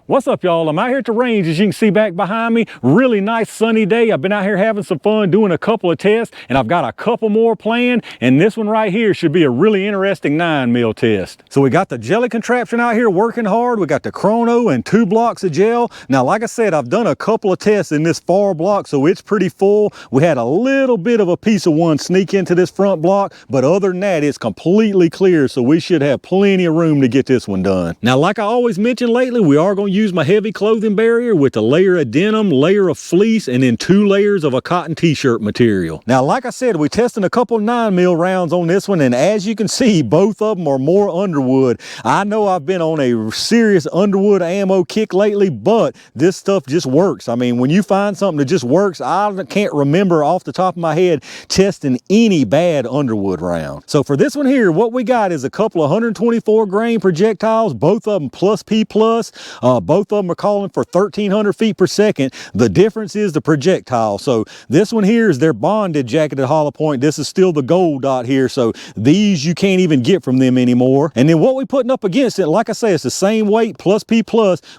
What's up, y'all? I'm out here at the range, as you can see back behind me. Really nice sunny day. I've been out here having some fun doing a couple of tests, and I've got a couple more planned, and this one right here should be a really interesting 9mm test. So we got the jelly contraption out here working hard. We got the chrono and 2 blocks of gel. Now, like I said, I've done a couple of tests in this far block, so it's pretty full. We had a little bit of a piece of one sneak into this front block, but other than that, it's completely clear, so we should have plenty of room to get this one done. Now, like I always mentioned lately, we are going to use my heavy clothing barrier with a layer of denim, layer of fleece, and then 2 layers of a cotton t-shirt material. Now, like I said, we're testing a couple 9mm rounds on this one, and as you can see, both of them are more Underwood. I know I've been on a serious Underwood ammo kick lately, but this stuff just works. I mean, when you find something that just works, I can't remember off the top of my head testing any bad Underwood round. So for this one here, what we got is a couple of 124 grain projectiles, both of them plus P+. Both of them are calling for 1,300 feet per second. The difference is the projectile. So this one here is their bonded jacketed hollow point. This is still the Gold Dot here. So these you can't even get from them anymore. And then what we putting up against it, like I say, it's the same weight plus P+,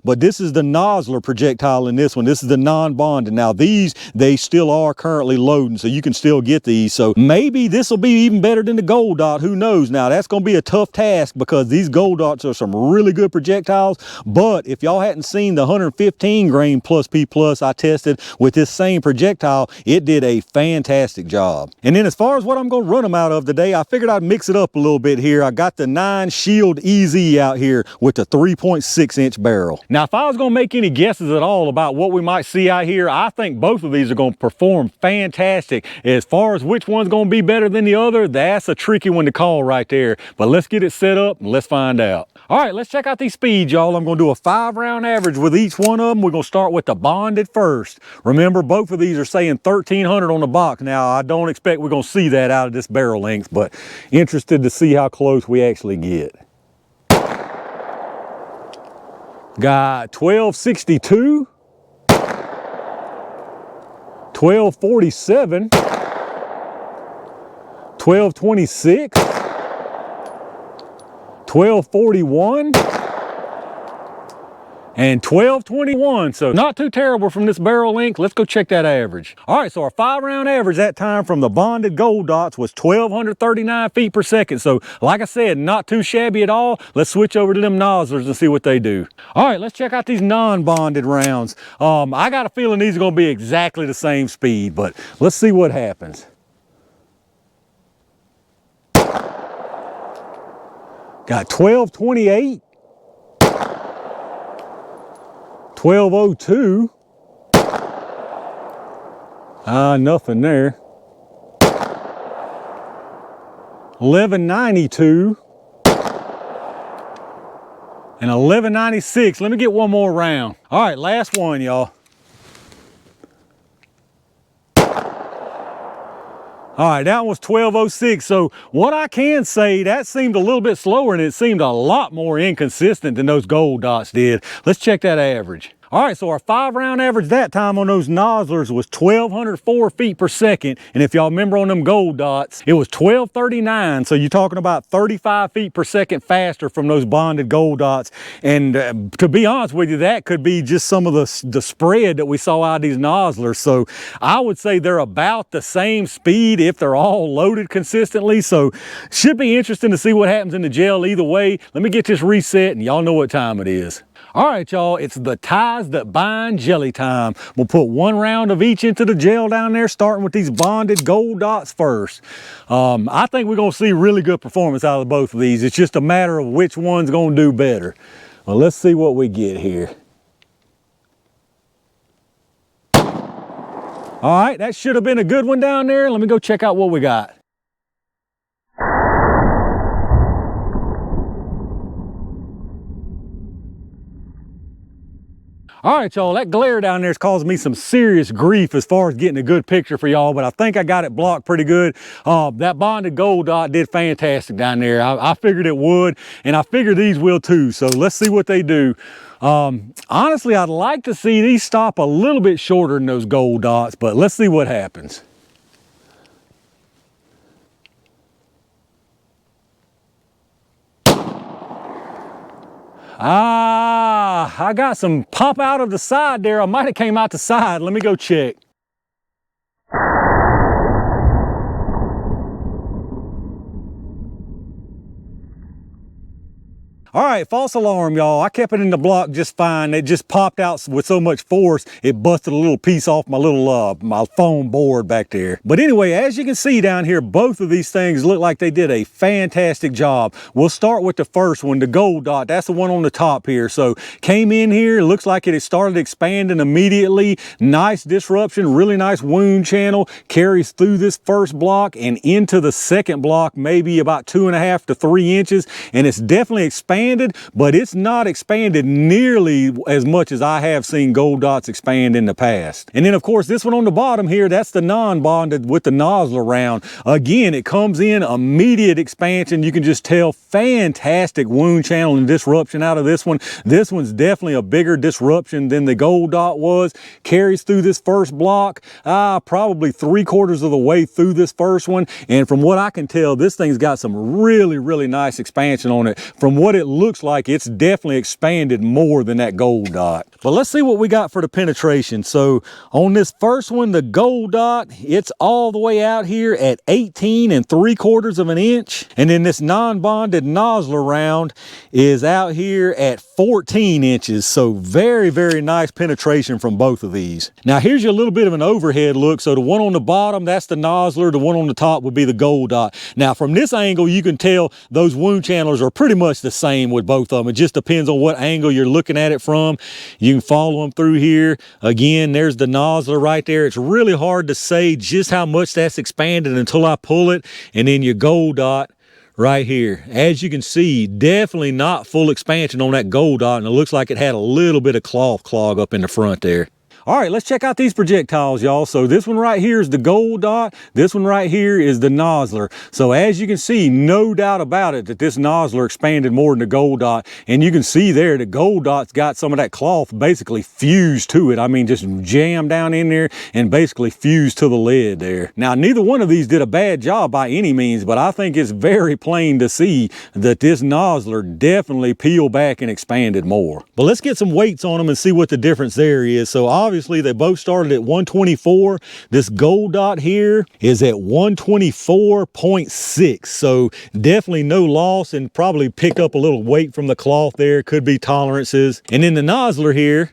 but this is the Nosler projectile in this one. This is the non-bonded. Now these, they still are currently loading, so you can still get these. So maybe this will be even better than the Gold Dot. Who knows? Now that's going to be a tough task because these Gold Dots are some really good projectiles. But if y'all hadn't seen the 115 grain plus P+ I tested with this same projectile, it did a fantastic job. And then as far as what I'm going to run them out of today, I figured I'd mix it up a little bit here. I got the 9 Shield EZ out here with the 3.6-inch barrel. Now, if I was going to make any guesses at all about what we might see out here, I think both of these are going to perform fantastic. As far as which one's going to be better than the other, that's a tricky one to call right there. But let's get it set up and let's find out. All right, let's check out these speeds, y'all. I'm going to do a 5-round average with each one of them. We're going to start with the bonded first. Remember, both of these are saying 1,300 on the box. Now, I don't expect we're going to see that out of this barrel length, but interested to see how close we actually get. Got 1262, 1247, 1226, 1241, and 1221. So not too terrible from this barrel length. Let's go check that average. All right, so our 5-round average that time from the bonded Gold Dots was 1,239 feet per second. So like I said, not too shabby at all. Let's switch over to them Noslers and see what they do. All right, let's check out these non-bonded rounds. I got a feeling these are going to be exactly the same speed, but let's see what happens. Got 1228, 1202, nothing there. 1192 and 1196. Let me get one more round. All right, last one, y'all. All right, that was 1206. So what I can say, that seemed a little bit slower and it seemed a lot more inconsistent than those Gold Dots did. Let's check that average. All right, so our 5-round average that time on those Noslers was 1,204 feet per second. And if y'all remember on them Gold Dots, it was 1,239. So you're talking about 35 feet per second faster from those bonded Gold Dots. And to be honest with you, that could be just some of the spread that we saw out of these Noslers. So I would say they're about the same speed if they're all loaded consistently. So should be interesting to see what happens in the gel either way. Let me get this reset and y'all know what time it is. All right, y'all, it's the ties that bind jelly time. We'll put 1 round of each into the gel down there, starting with these bonded Gold Dots first. I think we're gonna see really good performance out of both of these. It's just a matter of which one's gonna do better. Well, let's see what we get here. All right, that should have been a good one down there. Let me go check out what we got. All right, y'all, that glare down there is causing me some serious grief as far as getting a good picture for y'all, but I think I got it blocked pretty good. That bonded Gold Dot did fantastic down there. I figured it would, and I figured these will too, so let's see what they do. Honestly, I'd like to see these stop a little bit shorter than those Gold Dots, but let's see what happens. I got some pop out of the side there. I might have came out the side. Let me go check. All right, false alarm, y'all. I kept it in the block just fine. It just popped out with so much force, it busted a little piece off my little my foam board back there. But anyway, as you can see down here, both of these things look like they did a fantastic job. We'll start with the first one, the Gold Dot. That's the one on the top here. So came in here, looks like it had started expanding immediately. Nice disruption, really nice wound channel. Carries through this first block and into the second block, maybe about 2.5 to 3 inches. And it's definitely expanded, but it's not expanded nearly as much as I have seen Gold Dots expand in the past. And then of course this one on the bottom here, that's the non-bonded with the Nosler round. Again, it comes in immediate expansion. You can just tell fantastic wound channel and disruption out of this one. This one's definitely a bigger disruption than the Gold Dot was. Carries through this first block, probably 3/4 of the way through this first one. And from what I can tell, this thing's got some really nice expansion on it. From what it looks like, it's definitely expanded more than that Gold Dot. But let's see what we got for the penetration. So on this first one, the Gold Dot, it's all the way out here at 18 3/4 of an inch. And then this non-bonded Nosler round is out here at 14 inches. So very nice penetration from both of these. Now here's your little bit of an overhead look. So the one on the bottom, that's the Nosler. The one on the top would be the Gold Dot. Now from this angle, you can tell those wound channels are pretty much the same with both of them. It just depends on what angle you're looking at it from. You can follow them through here. Again, there's the Nosler right there. It's really hard to say just how much that's expanded until I pull it. And then your Gold Dot right here. As you can see, definitely not full expansion on that Gold Dot, and it looks like it had a little bit of cloth clog up in the front there. All right, let's check out these projectiles, y'all. So this one right here is the Gold Dot. This one right here is the Nosler. So as you can see, no doubt about it that this Nosler expanded more than the Gold Dot. And you can see there, the Gold Dot's got some of that cloth basically fused to it. I mean, just jammed down in there and basically fused to the lid there. Now, neither one of these did a bad job by any means, but I think it's very plain to see that this Nosler definitely peeled back and expanded more. But let's get some weights on them and see what the difference there is. So obviously, they both started at 124. This Gold Dot here is at 124.6. So definitely no loss, and probably picked up a little weight from the cloth there. Could be tolerances. And then the Nosler here,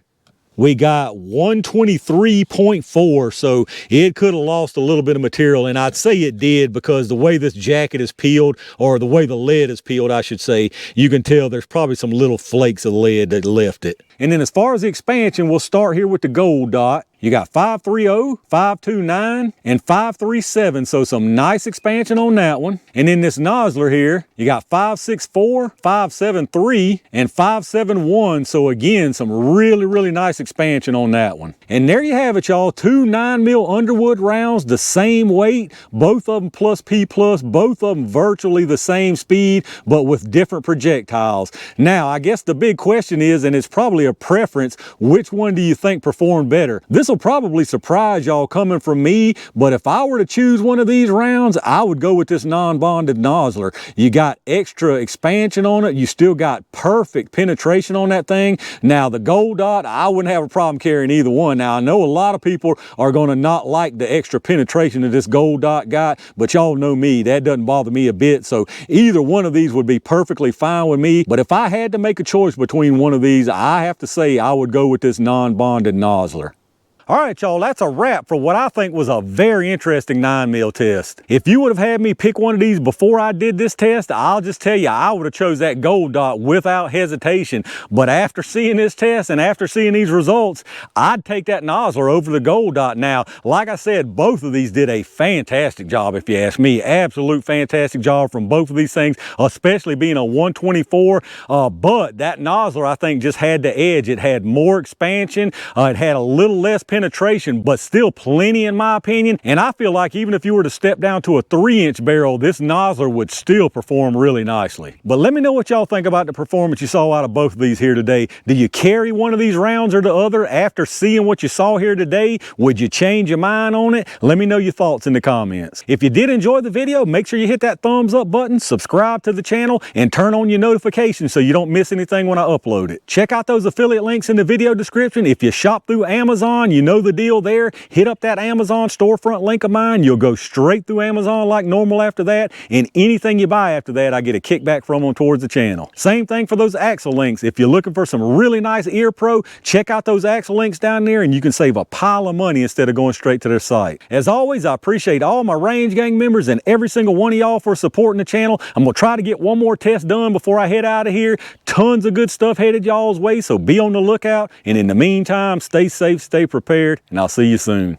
we got 123.4, so it could have lost a little bit of material, and I'd say it did because the way this jacket is peeled, or the way the lead is peeled, I should say, you can tell there's probably some little flakes of lead that left it. And then as far as the expansion, we'll start here with the Gold Dot. You got 530, 529, and 537, so some nice expansion on that one. And then this Nosler here, you got 564, 573, and 571, so again, some really nice expansion on that one. And there you have it, y'all. 2 9mm Underwood rounds, the same weight, both of them plus P+, both of them virtually the same speed, but with different projectiles. Now, I guess the big question is, and it's probably a preference, which one do you think performed better? This will probably surprise y'all coming from me, but if I were to choose one of these rounds, I would go with this non-bonded Nosler. You got extra expansion on it. You still got perfect penetration on that thing. Now, the Gold Dot, I wouldn't have a problem carrying either one. Now, I know a lot of people are going to not like the extra penetration that this Gold Dot got, but y'all know me, that doesn't bother me a bit. So either one of these would be perfectly fine with me. But if I had to make a choice between one of these, I have to say I would go with this non-bonded Nosler. All right, y'all, that's a wrap for what I think was a very interesting 9mm test. If you would have had me pick one of these before I did this test, I'll just tell you, I would have chose that Gold Dot without hesitation. But after seeing this test and after seeing these results, I'd take that Nosler over the Gold Dot. Now, like I said, both of these did a fantastic job, if you ask me. Absolute fantastic job from both of these things, especially being a 124. But that Nosler, I think, just had the edge. It had more expansion. It had a little less penetration, but still plenty in my opinion. And I feel like even if you were to step down to a 3-inch barrel, this Nosler would still perform really nicely. But let me know what y'all think about the performance you saw out of both of these here today. Do you carry one of these rounds or the other after seeing what you saw here today? Would you change your mind on it? Let me know your thoughts in the comments. If you did enjoy the video, make sure you hit that thumbs up button, subscribe to the channel, and turn on your notifications so you don't miss anything when I upload it. Check out those affiliate links in the video description. If you shop through Amazon, you know the deal there. Hit up that Amazon storefront link of mine. You'll go straight through Amazon like normal after that, and anything you buy after that, I get a kickback from them towards the channel. Same thing for those axle links. If you're looking for some really nice ear pro, check out those axle links down there and you can save a pile of money instead of going straight to their site. As always, I appreciate all my Range Gang members and every single one of y'all for supporting the channel. I'm gonna try to get one more test done before I head out of here. Tons of good stuff headed y'all's way, so be on the lookout. And in the meantime, stay safe, stay prepared, and I'll see you soon.